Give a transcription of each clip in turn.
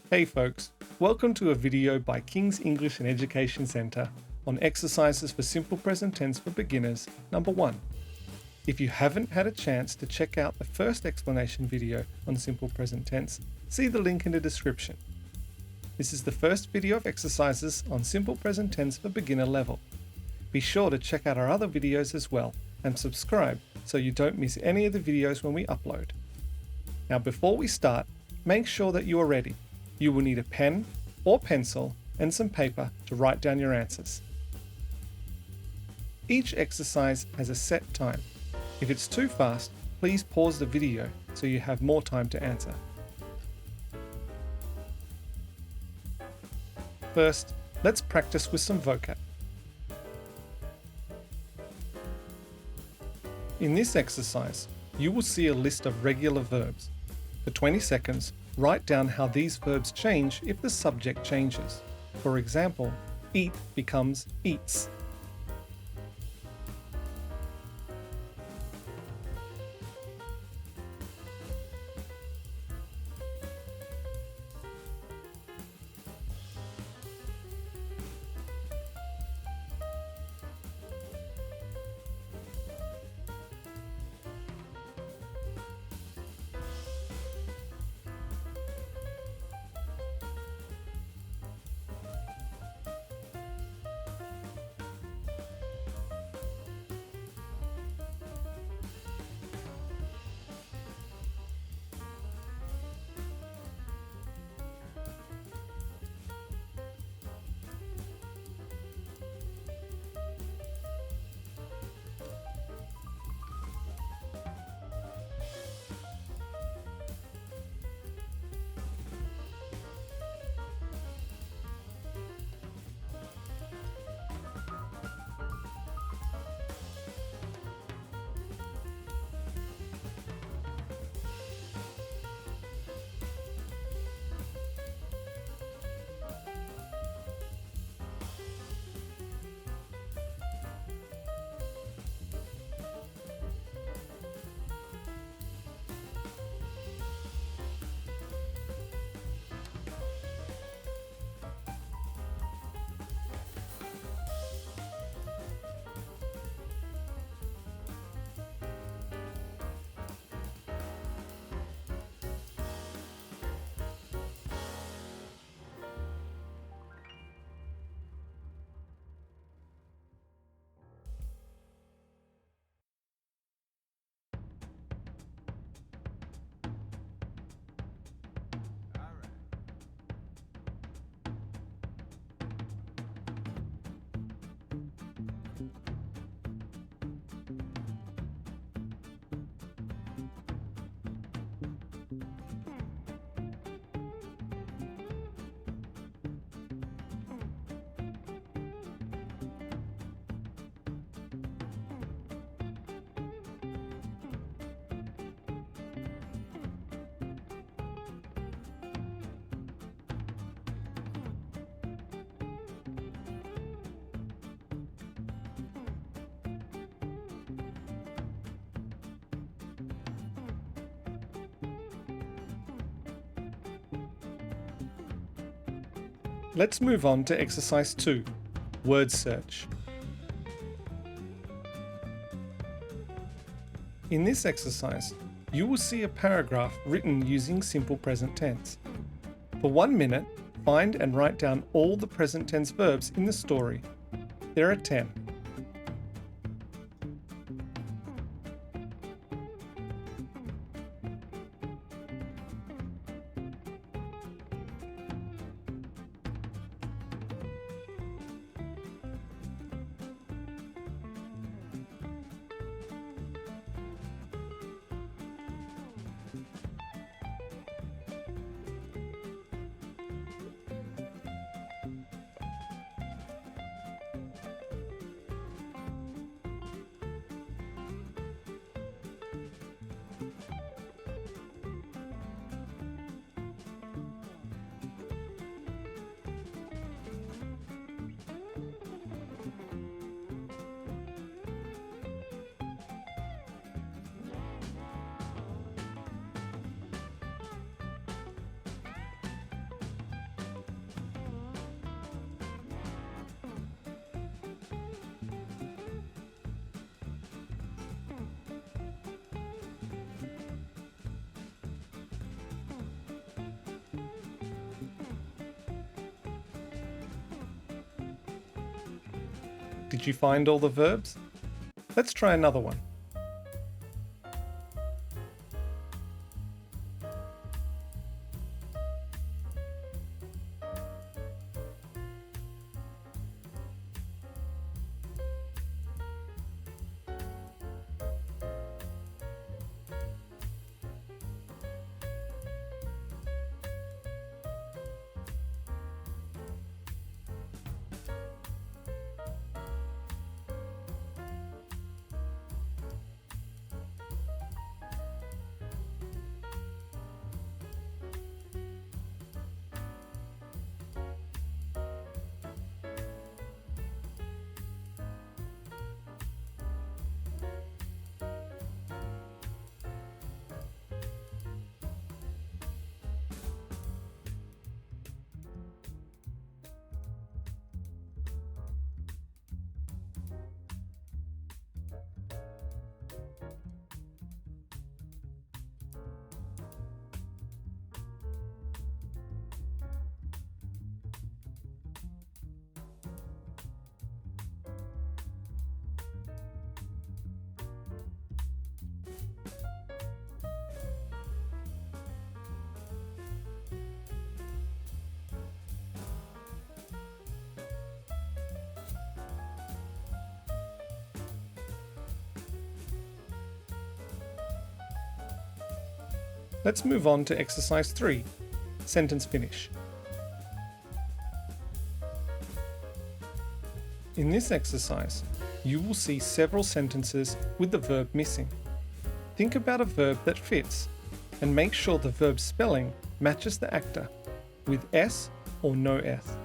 Hey folks, welcome to a video by King's English and Education Centre on exercises for simple present tense for beginners, number 1. If you haven't had a chance to check out the first explanation video on simple present tense, see the link in the description. This is the first video of exercises on simple present tense for beginner level. Be sure to check out our other videos as well and subscribe so you don't miss any of the videos when we upload. Now before we start, make sure that you are ready. You will need a pen or pencil and some paper to write down your answers. Each exercise has a set time. If it's too fast, please pause the video so you have more time to answer. First, let's practice with some vocab. In this exercise, you will see a list of regular verbs. For 20 seconds, write down how these verbs change if the subject changes. For example, eat becomes eats. Let's move on to exercise 2, word search. In this exercise, you will see a paragraph written using simple present tense. For 1 minute, find and write down all the present tense verbs in the story. There are 10. Did you find all the verbs? Let's try another one. Let's move on to exercise 3, sentence finish. In this exercise, you will see several sentences with the verb missing. Think about a verb that fits and make sure the verb spelling matches the actor with S or no S.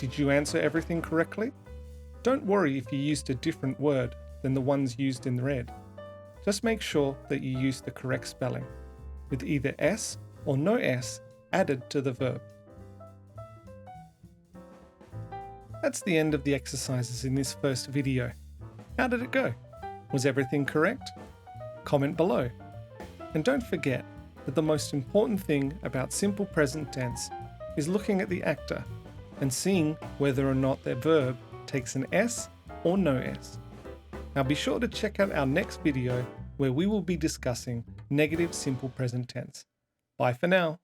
Did you answer everything correctly? Don't worry if you used a different word than the ones used in red. Just make sure that you use the correct spelling, with either S or no S added to the verb. That's the end of the exercises in this first video. How did it go? Was everything correct? Comment below. And don't forget that the most important thing about simple present tense is looking at the actor and seeing whether or not their verb takes an S or no S. Now be sure to check out our next video where we will be discussing negative simple present tense. Bye for now.